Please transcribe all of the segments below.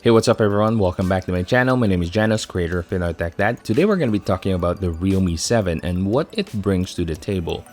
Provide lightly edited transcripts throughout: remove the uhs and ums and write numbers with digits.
Hey, what's up everyone? Welcome back to my channel. My name is Janos, creator of Dad. Today we're going to be talking about the Realme 7 and what it brings to the table.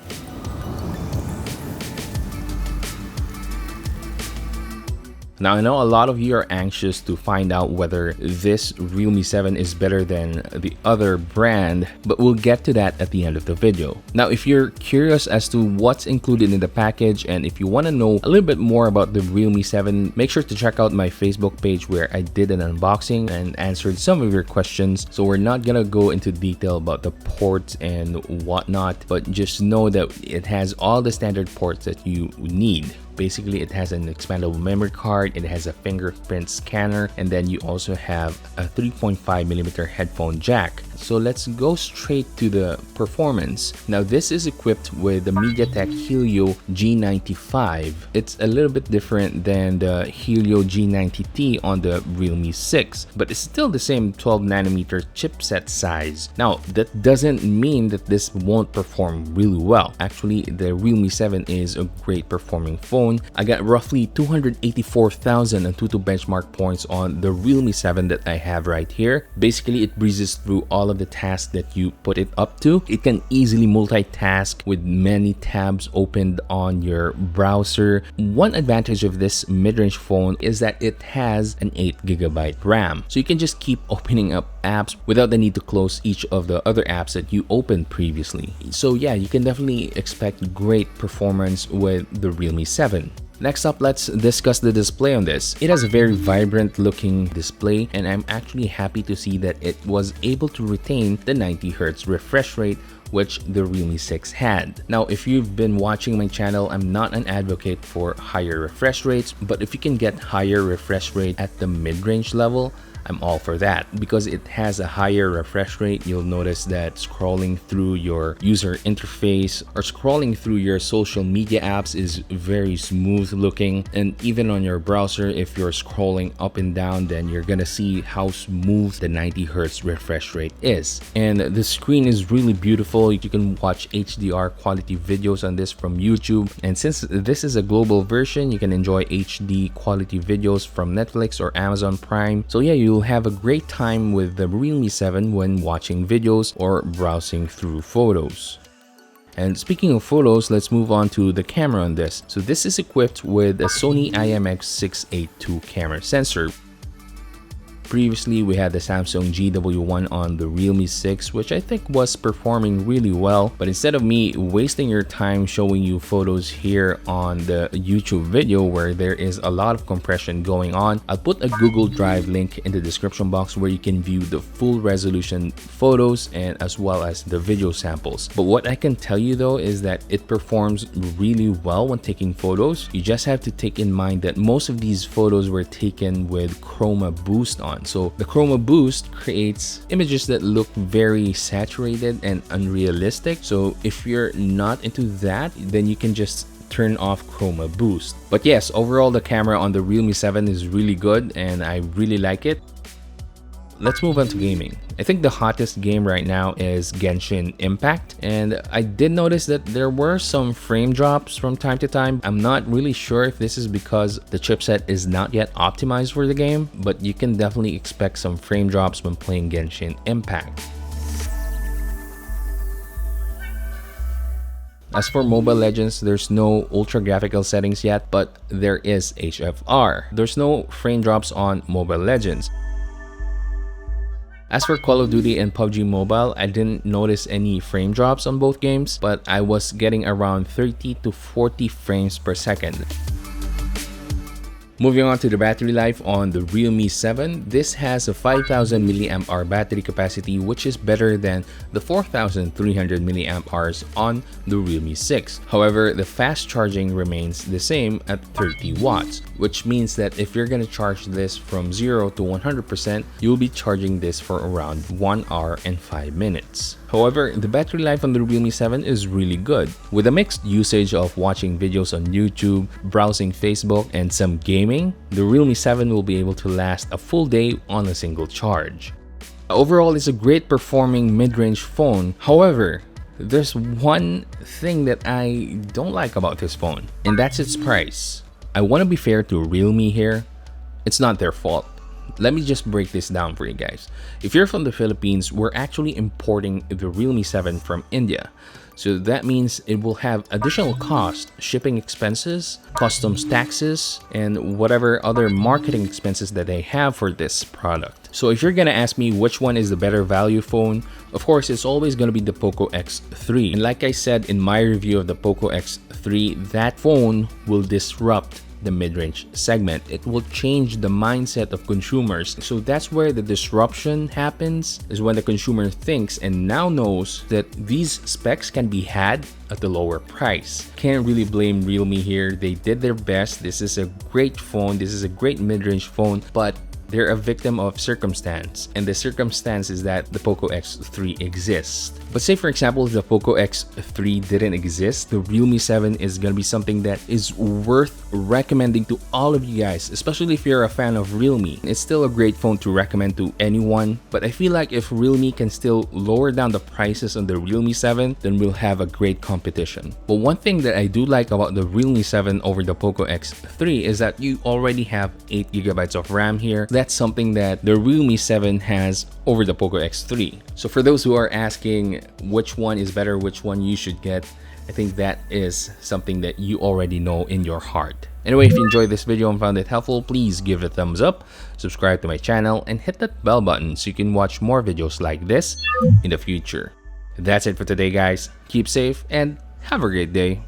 Now, I know a lot of you are anxious to find out whether this Realme 7 is better than the other brand, but we'll get to that at the end of the video. Now, if you're curious as to what's included in the package and if you want to know a little bit more about the Realme 7, make sure to check out my Facebook page where I did an unboxing and answered some of your questions. So we're not gonna go into detail about the ports and whatnot, but just know that it has all the standard ports that you need. Basically, it has an expandable memory card, it has a fingerprint scanner, and then you also have a 3.5mm headphone jack. So let's go straight to the performance. Now, this is equipped with the MediaTek Helio G95. It's a little bit different than the Helio G90T on the Realme 6, but it's still the same 12nm chipset size. Now, that doesn't mean that this won't perform really well. Actually, the Realme 7 is a great performing phone. I got roughly 284,000 Antutu benchmark points on the Realme 7 that I have right here. Basically, it breezes through all of the tasks that you put it up to. It can easily multitask with many tabs opened on your browser. One advantage of this mid-range phone is that it has an 8GB RAM. So you can just keep opening up apps without the need to close each of the other apps that you opened previously. So yeah, you can definitely expect great performance with the Realme 7. Next up, let's discuss the display on this. It has a very vibrant looking display, and I'm actually happy to see that it was able to retain the 90Hz refresh rate which the Realme 6 had. Now, if you've been watching my channel, I'm not an advocate for higher refresh rates, but if you can get higher refresh rate at the mid-range level, I'm all for that. Because it has a higher refresh rate, you'll notice that scrolling through your user interface or scrolling through your social media apps is very smooth looking. And even on your browser, if you're scrolling up and down, then you're gonna see how smooth the 90Hz refresh rate is. And the screen is really beautiful. You can watch HDR quality videos on this from YouTube. And since this is a global version, you can enjoy HD quality videos from Netflix or Amazon Prime. So yeah, you'll have a great time with the Realme 7 when watching videos or browsing through photos. And speaking of photos, let's move on to the camera on this. So this is equipped with a Sony IMX682 camera sensor. Previously, we had the Samsung GW1 on the Realme 6, which I think was performing really well. But instead of me wasting your time showing you photos here on the YouTube video where there is a lot of compression going on, I'll put a Google Drive link in the description box where you can view the full resolution photos and as well as the video samples. But what I can tell you though is that it performs really well when taking photos. You just have to take in mind that most of these photos were taken with Chroma Boost on. So the Chroma Boost creates images that look very saturated and unrealistic. So if you're not into that, then you can just turn off Chroma Boost. But yes, overall the camera on the Realme 7 is really good and I really like it. Let's move on to gaming. I think the hottest game right now is Genshin Impact, and I did notice that there were some frame drops from time to time. I'm not really sure if this is because the chipset is not yet optimized for the game, but you can definitely expect some frame drops when playing Genshin Impact. As for Mobile Legends, there's no ultra graphical settings yet, but there is HFR. There's no frame drops on Mobile Legends. As for Call of Duty and PUBG Mobile, I didn't notice any frame drops on both games, but I was getting around 30 to 40 frames per second. Moving on to the battery life on the Realme 7, this has a 5000 mAh battery capacity, which is better than the 4300 mAh on the Realme 6. However, the fast charging remains the same at 30 watts, which means that if you're going to charge this from 0 to 100%, you'll be charging this for around 1 hour and 5 minutes. However, the battery life on the Realme 7 is really good. With a mixed usage of watching videos on YouTube, browsing Facebook, and some gaming, the Realme 7 will be able to last a full day on a single charge. Overall, it's a great performing mid-range phone. However, there's one thing that I don't like about this phone, and that's its price. I want to be fair to Realme here. It's not their fault. let me just break this down for you guys. If you're from the Philippines, we're actually importing the Realme 7 from India. So that means it will have additional cost, shipping expenses, customs taxes, and whatever other marketing expenses that they have for this product. So if you're gonna ask me which one is the better value phone, of course, it's always gonna be the Poco X3. And like I said in my review of the Poco X3, that phone will disrupt the mid-range segment. It will change the mindset of consumers. So that's where the disruption happens, is when the consumer thinks and now knows that these specs can be had at the lower price. Can't really blame Realme here. They did their best. This is a great phone. This is a great mid-range phone, but they're a victim of circumstance, and the circumstance is that the Poco X3 exists. But say for example, if the Poco X3 didn't exist, the Realme 7 is gonna be something that is worth recommending to all of you guys, especially if you're a fan of Realme. It's still a great phone to recommend to anyone, but I feel like if Realme can still lower down the prices on the Realme 7, then we'll have a great competition. But one thing that I do like about the Realme 7 over the Poco X3 is that you already have 8GB of RAM here. That's something that the Realme 7 has over the Poco X3. So for those who are asking which one is better, which one you should get, I think that is something that you already know in your heart. Anyway, if you enjoyed this video and found it helpful, please give it a thumbs up, subscribe to my channel, and hit that bell button so you can watch more videos like this in the future. That's it for today, guys. Keep safe and have a great day.